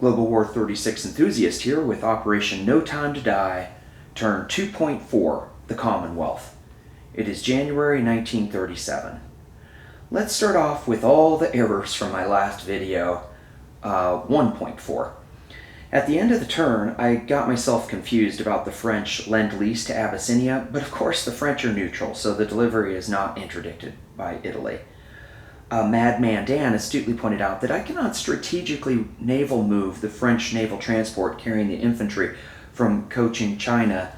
Global War 36 enthusiast here with Operation No Time to Die, turn 2.4, the Commonwealth. It is January 1937. Let's start off with all the errors from my last video, 1.4. At the end of the turn, I got myself confused about the French Lend-Lease to Abyssinia, but of course the French are neutral, so the delivery is not interdicted by Italy. Madman Dan astutely pointed out that I cannot strategically naval move the French naval transport carrying the infantry from Cochin, China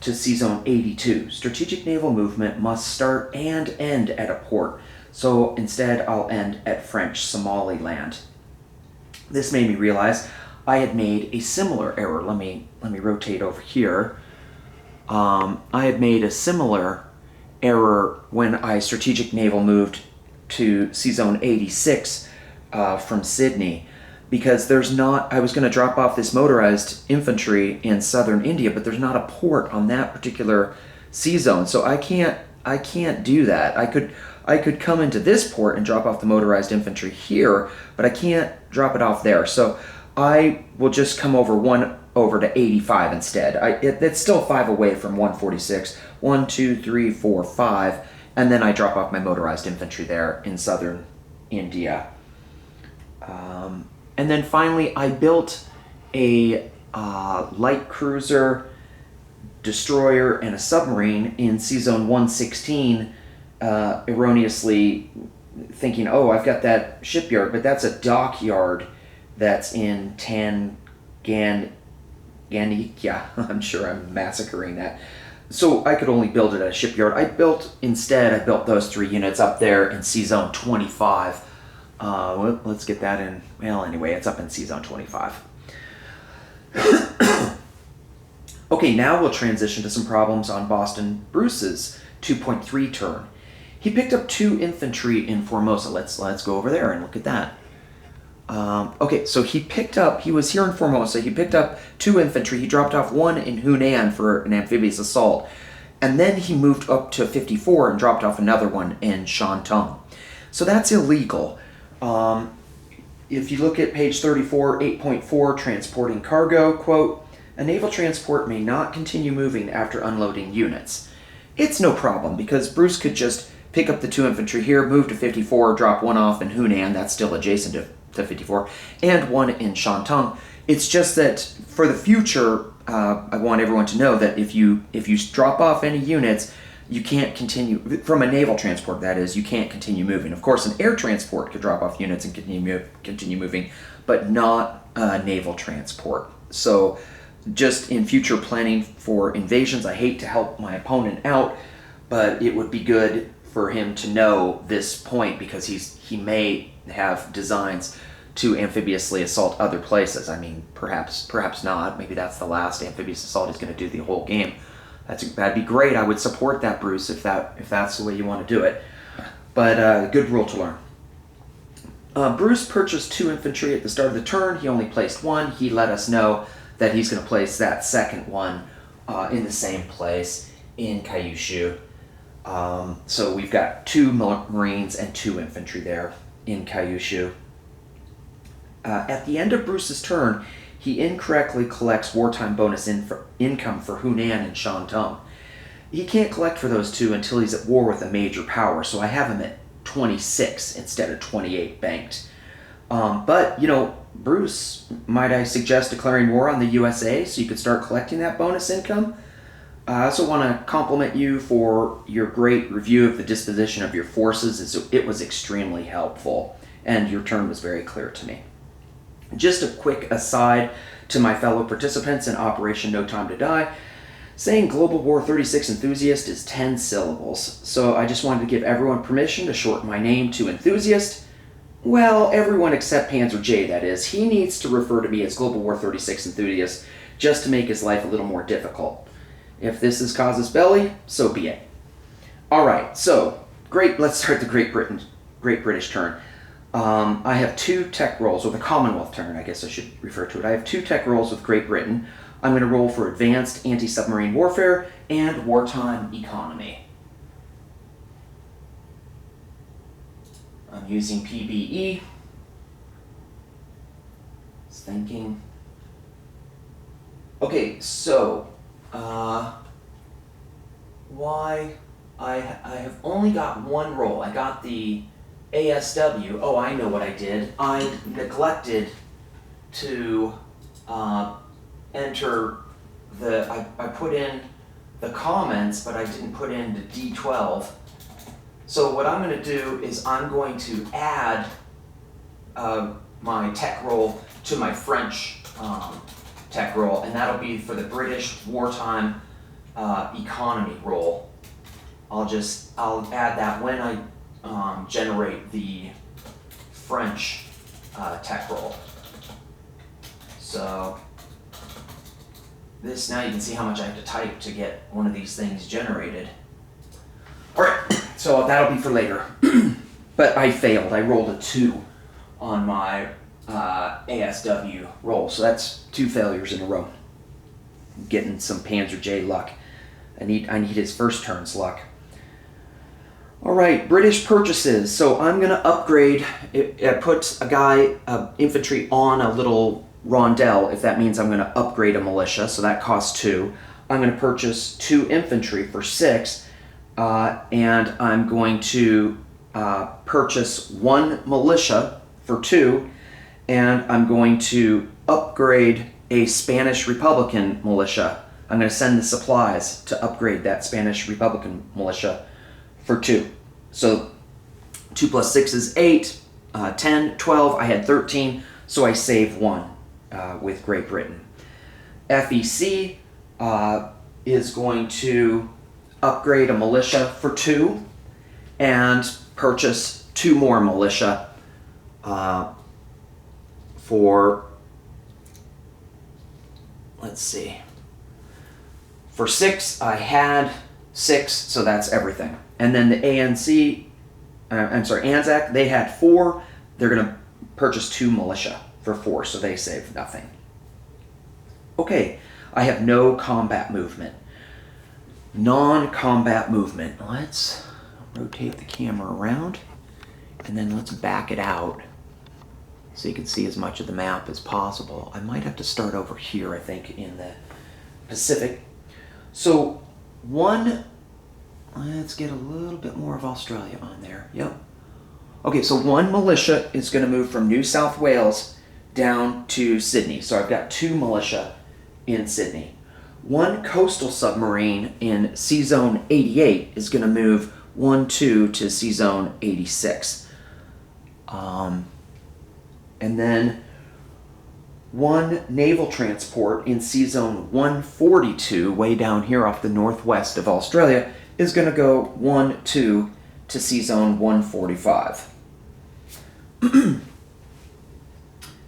to Sea Zone 82. Strategic naval movement must start and end at a port, so instead I'll end at French Somaliland. This made me realize I had made a similar error. Let me rotate over here. I had made a similar error when I strategic naval moved to Sea Zone 86 from Sydney, because I was going to drop off this motorized infantry in southern India, but there's not a port on that particular sea zone, so I can't do that. I could come into this port and drop off the motorized infantry here, but I can't drop it off there. So I will just come over to 85 instead. It's still 5 away from 146. 1, 2, 3, 4, 5. And then I drop off my motorized infantry there in southern India. And then finally, I built a light cruiser, destroyer, and a submarine in Sea Zone 116, erroneously thinking, oh, I've got that shipyard, but that's a dockyard that's in Tanganyika. I'm sure I'm massacring that. So I could only build it at a shipyard. I built those 3 units up there in Sea Zone 25. Let's get that in. Well, anyway, it's up in Sea Zone 25. Okay, now we'll transition to some problems on Boston Bruce's 2.3 turn. He picked up 2 infantry in Formosa. Let's go over there and look at that. Okay, so he was here in Formosa, he picked up 2 infantry, he dropped off 1 in Hunan for an amphibious assault, and then he moved up to 54 and dropped off another one in Shantung. So that's illegal. If you look at page 34, 8.4, transporting cargo, quote, a naval transport may not continue moving after unloading units. It's no problem, because Bruce could just pick up the 2 infantry here, move to 54, drop 1 off in Hunan, that's still adjacent to 54, and 1 in Shantung. It's just that for the future, I want everyone to know that if you drop off any units, you can't continue, from a naval transport that is, you can't continue moving. Of course, an air transport could drop off units and continue moving, but not a naval transport. So just in future planning for invasions, I hate to help my opponent out, but it would be good for him to know this point, because he may have designs to amphibiously assault other places. I mean, perhaps not. Maybe that's the last amphibious assault he's going to do the whole game. That'd be great. I would support that, Bruce, if that's the way you want to do it. But good rule to learn. Bruce purchased 2 infantry at the start of the turn. He only placed 1. He let us know that he's going to place that second one in the same place in Kyushu. So we've got 2 Marines and 2 infantry there in Kyushu. At the end of Bruce's turn, he incorrectly collects wartime bonus income for Hunan and Shantung. He can't collect for those 2 until he's at war with a major power, so I have him at 26 instead of 28 banked. But, Bruce, might I suggest declaring war on the USA so you could start collecting that bonus income? I also want to compliment you for your great review of the disposition of your forces. It was extremely helpful, and your turn was very clear to me. Just a quick aside to my fellow participants in Operation No Time to Die, saying Global War 36 enthusiast is 10 syllables, so I just wanted to give everyone permission to shorten my name to enthusiast. Well, everyone except Panzer J, that is. He needs to refer to me as Global War 36 enthusiast just to make his life a little more difficult. If this is casus belli, so be it. Alright, so, let's start the Great British turn. I have 2 tech rolls, or the Commonwealth turn, I guess I should refer to it. I have 2 tech rolls with Great Britain. I'm going to roll for Advanced Anti-Submarine Warfare and Wartime Economy. I'm using PBE. Just thinking. Okay, so why I have only got one roll. I got the ASW. Oh, I know what I did. I neglected to enter I put in the comments, but I didn't put in the D12. So what I'm going to do is I'm going to add my tech roll to my French tech roll, and that'll be for the British wartime economy roll. I'll add that when I generate the French tech roll. So now you can see how much I have to type to get one of these things generated. All right, so that'll be for later. But I failed. I rolled a 2 on my ASW roll, so that's 2 failures in a row. I'm getting some Panzer J luck. I need his first turn's luck. All right, British purchases. So I'm going to upgrade. I put infantry on a little rondel, if that means I'm going to upgrade a militia, so that costs 2. I'm going to purchase 2 infantry for 6, and I'm going to purchase 1 militia for 2, and I'm going to upgrade a Spanish Republican militia. I'm going to send the supplies to upgrade that Spanish Republican militia for 2. So 2 plus 6 is 8, 10, 12. I had 13, so I save 1 with Great Britain. FEC is going to upgrade a militia for 2 and purchase 2 more militia for, let's see, for 6 I had 6, so that's everything. And then the ANZAC, they had 4. They're going to purchase 2 militia for 4, so they save nothing. Okay, I have no combat movement. Non-combat movement. Let's rotate the camera around, and then let's back it out so you can see as much of the map as possible. I might have to start over here, I think, in the Pacific. So let's get a little bit more of Australia on there. Yep. Okay, so 1 militia is going to move from New South Wales down to Sydney. So I've got 2 militia in Sydney. 1 coastal submarine in C-Zone 88 is going to move 1-2 to C-Zone 86. And then 1 naval transport in C-Zone 142, way down here off the northwest of Australia, is going to go 1-2 to C-Zone 145.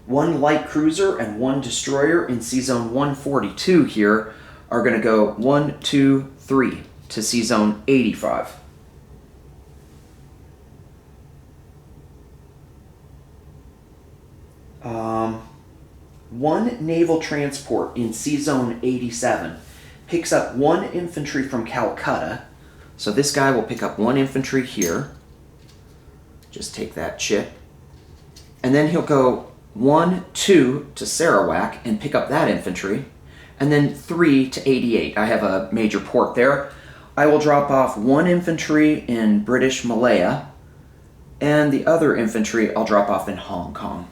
1 light cruiser and 1 destroyer in C-Zone 142 here are going to go 1, 2, 3 to C-Zone 85. One naval transport in C-Zone 87 picks up 1 infantry from Calcutta. So this guy will pick up 1 infantry here. Just take that chip. And then he'll go 1, 2 to Sarawak and pick up that infantry. And then 3 to 88. I have a major port there. I will drop off 1 infantry in British Malaya, and the other infantry I'll drop off in Hong Kong.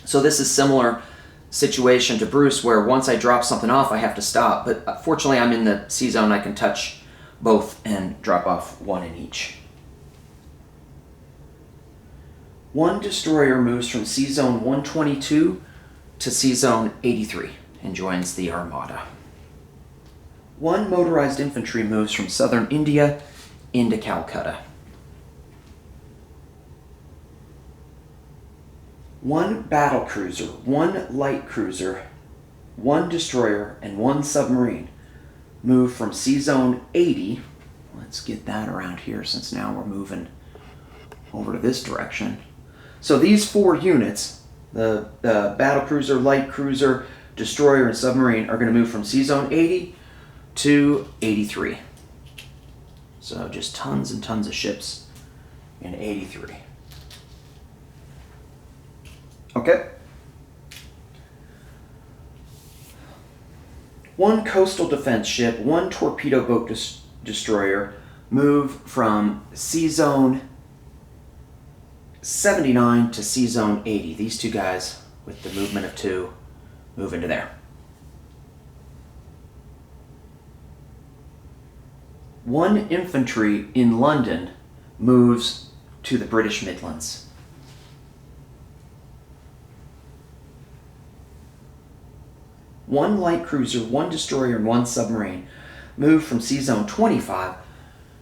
So this is similar situation to Bruce, where once I drop something off, I have to stop. But fortunately, I'm in the C-Zone. I can touch both and drop off 1 in each. 1 destroyer moves from C-Zone 122 to C-Zone 83 and joins the Armada. 1 motorized infantry moves from southern India into Calcutta. 1 battle cruiser, 1 light cruiser, 1 destroyer, and 1 submarine move from C-Zone 80. Let's get that around here, since now we're moving over to this direction. So these 4 units, the battle cruiser, light cruiser, destroyer, and submarine, are going to move from C-Zone 80 to 83. So just tons and tons of ships in 83. Okay. One coastal defense ship, one torpedo boat destroyer move from C Zone 79 to C Zone 80. These two guys, with the movement of 2, move into there. One infantry in London moves to the British Midlands. One light cruiser, one destroyer, and one submarine move from C Zone 25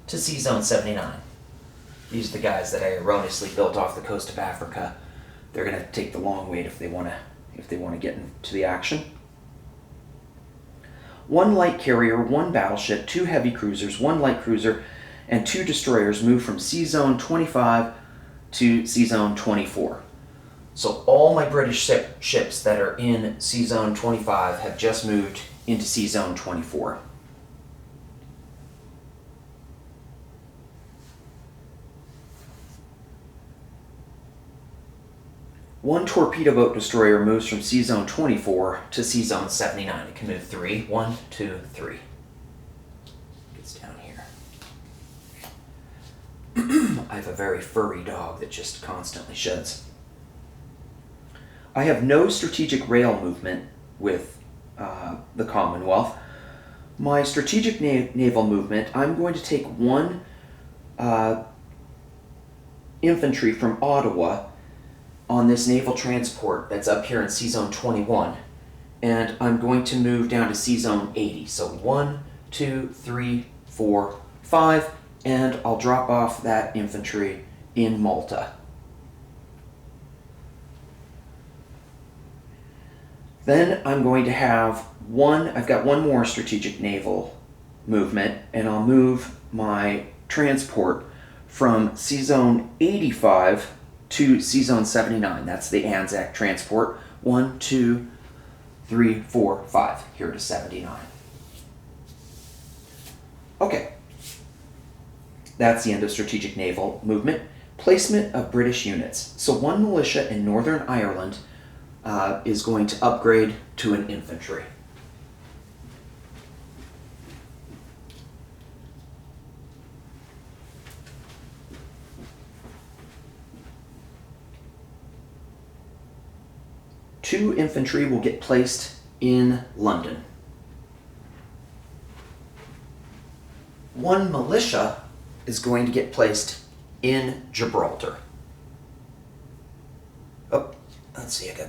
to C Zone 79. These are the guys that I erroneously built off the coast of Africa. They're going to take the long wait if they want to get into the action. One light carrier, one battleship, 2 heavy cruisers, 1 light cruiser, and 2 destroyers move from C Zone 25 to C Zone 24. So all my British ships that are in C Zone 25 have just moved into C Zone 24. One torpedo boat destroyer moves from C Zone 24 to C Zone 79. It can move 3. 1, 2, 3. Gets down here. I have a very furry dog that just constantly sheds. I have no strategic rail movement with the Commonwealth. My strategic naval movement, I'm going to take 1 infantry from Ottawa on this naval transport that's up here in C Zone 21, and I'm going to move down to C Zone 80. So 1, 2, 3, 4, 5, and I'll drop off that infantry in Malta. Then I'm going to have I've got 1 more strategic naval movement, and I'll move my transport from C Zone 85 to C Zone 79. That's the Anzac transport. 1, 2, 3, 4, 5. Here to 79. Okay. That's the end of strategic naval movement. Placement of British units. So 1 militia in Northern Ireland is going to upgrade to an infantry. Two infantry will get placed in London. 1 militia is going to get placed in Gibraltar. Oh, let's see, I got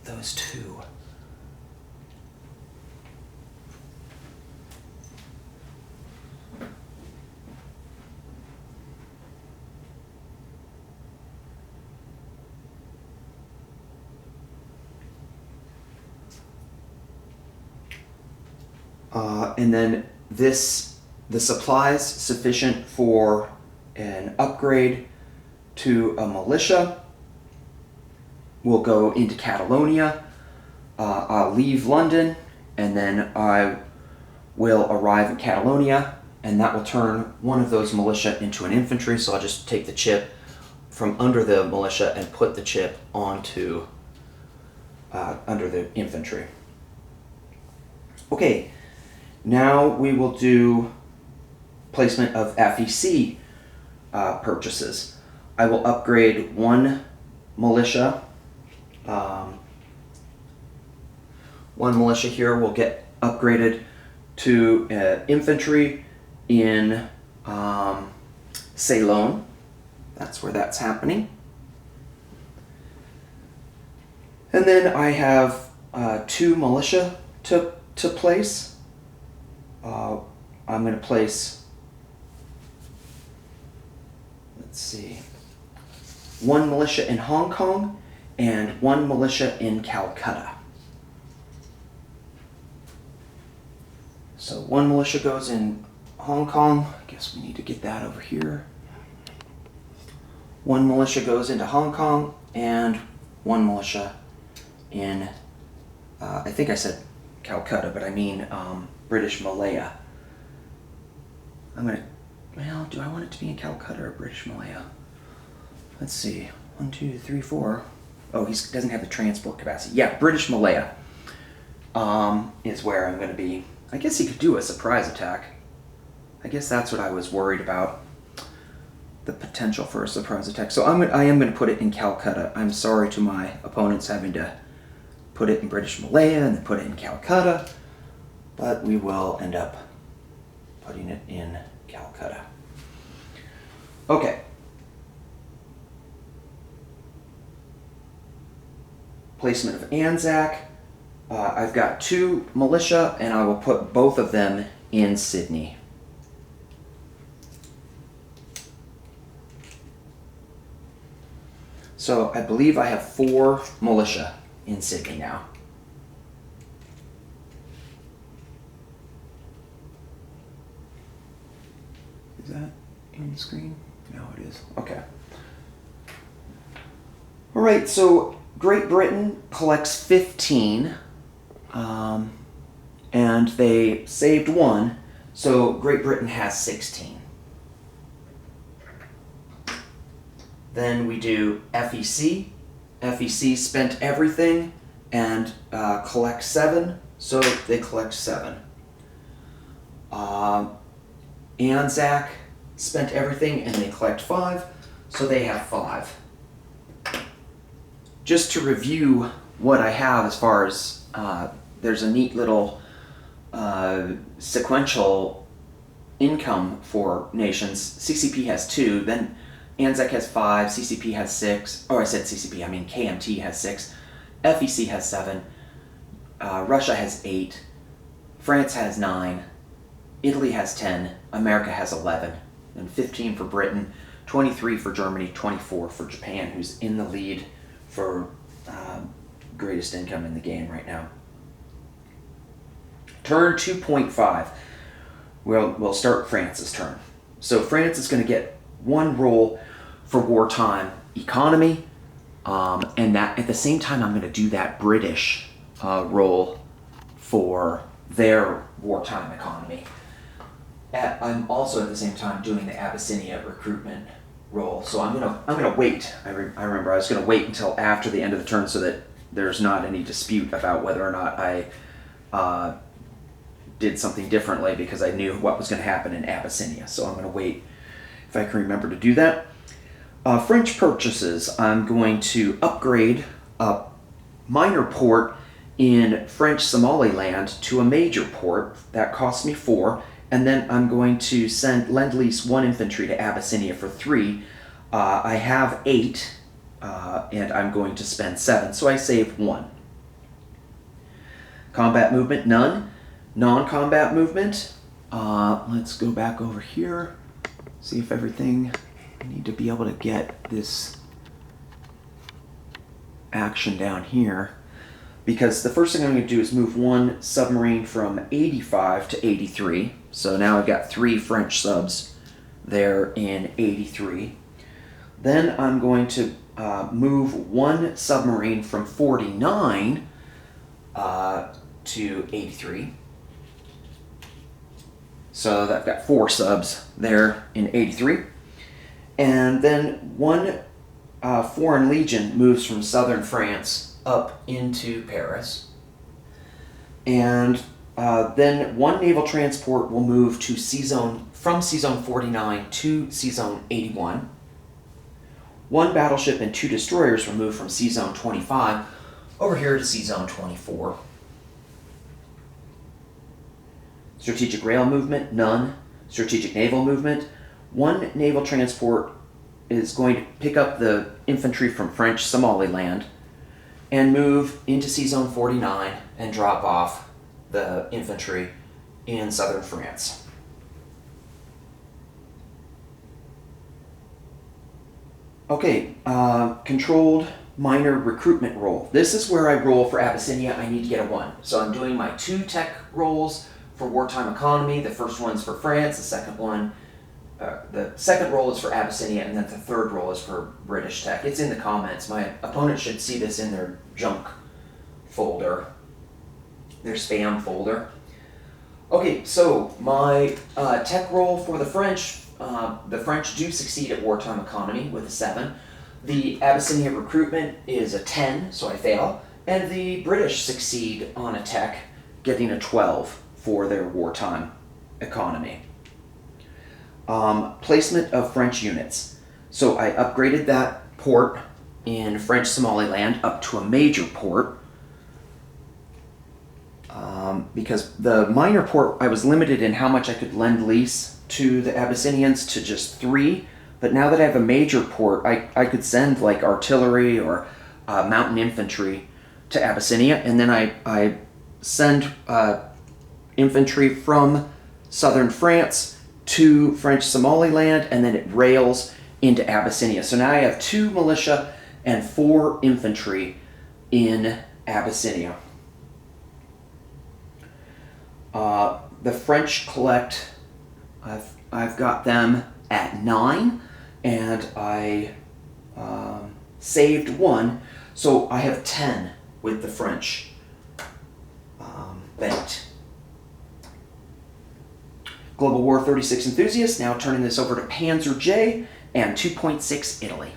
those 2. And then the supplies sufficient for an upgrade to a militia will go into Catalonia. I'll leave London, and then I will arrive in Catalonia, and that will turn 1 of those militia into an infantry. So I'll just take the chip from under the militia and put the chip onto under the infantry. Okay. Now we will do placement of FEC purchases. I will upgrade 1 militia. 1 militia here will get upgraded to infantry in Ceylon. That's where that's happening. And then I have 2 militia to place. I'm going to place, let's see, 1 militia in Hong Kong and 1 militia in Calcutta. So 1 militia goes in Hong Kong. I guess we need to get that over here. 1 militia goes into Hong Kong and 1 militia in, I think I said Calcutta, but I mean British Malaya. Do I want it to be in Calcutta or British Malaya? Let's see. 1, 2, 3, 4. Oh, he doesn't have the transport capacity. Yeah, British Malaya. is where I'm going to be. I guess he could do a surprise attack. I guess that's what I was worried about. The potential for a surprise attack. So I am going to put it in Calcutta. I'm sorry to my opponents having to put it in British Malaya and then put it in Calcutta, but we will end up putting it in Calcutta. Okay. Placement of Anzac. I've got 2 militia, and I will put both of them in Sydney. So I believe I have 4 militia in Sydney now. Is that in the screen? No, it is. Okay. All right, so Great Britain collects 15, and they saved 1, so Great Britain has 16. Then we do FEC. FEC spent everything and collect 7, so they collect 7. Anzac spent everything and they collect 5, so they have 5. Just to review what I have as far as, there's a neat little sequential income for nations. CCP has 2, then Anzac has 5, CCP has 6, oh I said CCP, I mean KMT has 6, FEC has 7, Russia has 8, France has 9, Italy has 10, America has 11, and 15 for Britain, 23 for Germany, 24 for Japan, who's in the lead for greatest income in the game right now. Turn 2.5. We'll start France's turn. So France is going to get 1 roll for wartime economy, and that at the same time I'm going to do that British roll for their wartime economy. I'm also at the same time doing the Abyssinia recruitment roll, so I'm gonna wait. I remember I was gonna wait until after the end of the turn so that there's not any dispute about whether or not I did something differently, because I knew what was going to happen in Abyssinia. So I'm going to wait if I can remember to do that. French purchases. I'm going to upgrade a minor port in French Somaliland to a major port. That costs me 4. And then I'm going to lend-lease 1 infantry to Abyssinia for 3. I have 8, and I'm going to spend 7, so I save 1. Combat movement, none. Non-combat movement, let's go back over here, see if everything, I need to be able to get this action down here, because the first thing I'm going to do is move 1 submarine from 85 to 83, so now I've got 3 French subs there in 83. Then I'm going to move 1 submarine from 49 to 83. So I've got 4 subs there in 83. And then 1 Foreign Legion moves from southern France up into Paris. And then 1 naval transport will move to from C-Zone 49 to C-Zone 81. 1 battleship and 2 destroyers will move from C-Zone 25 over here to C-Zone 24. Strategic rail movement, none. Strategic naval movement, 1 naval transport is going to pick up the infantry from French Somaliland and move into C-Zone 49 and drop off the infantry in southern France. Okay, controlled minor recruitment roll. This is where I roll for Abyssinia. I need to get a 1. So I'm doing my 2 tech rolls for wartime economy. The first one's for France, the second roll is for Abyssinia, and then the third roll is for British tech. It's in the comments. My opponent should see this in their junk folder, their spam folder. Okay, so my tech roll for the French do succeed at wartime economy with a 7. The Abyssinia recruitment is a 10, so I fail. And the British succeed on a tech getting a 12 for their wartime economy. Placement of French units. So I upgraded that port in French Somaliland up to a major port, because the minor port, I was limited in how much I could lend lease to the Abyssinians to just 3. But now that I have a major port, I could send like artillery or mountain infantry to Abyssinia, and then I send infantry from southern France to French Somaliland, and then it rails into Abyssinia. So now I have 2 militia and 4 infantry in Abyssinia. The French collect, I've got them at 9, and I saved 1, so I have 10 with the French banked. Global War 36 enthusiasts, now turning this over to Panzer J and 2.6 Italy.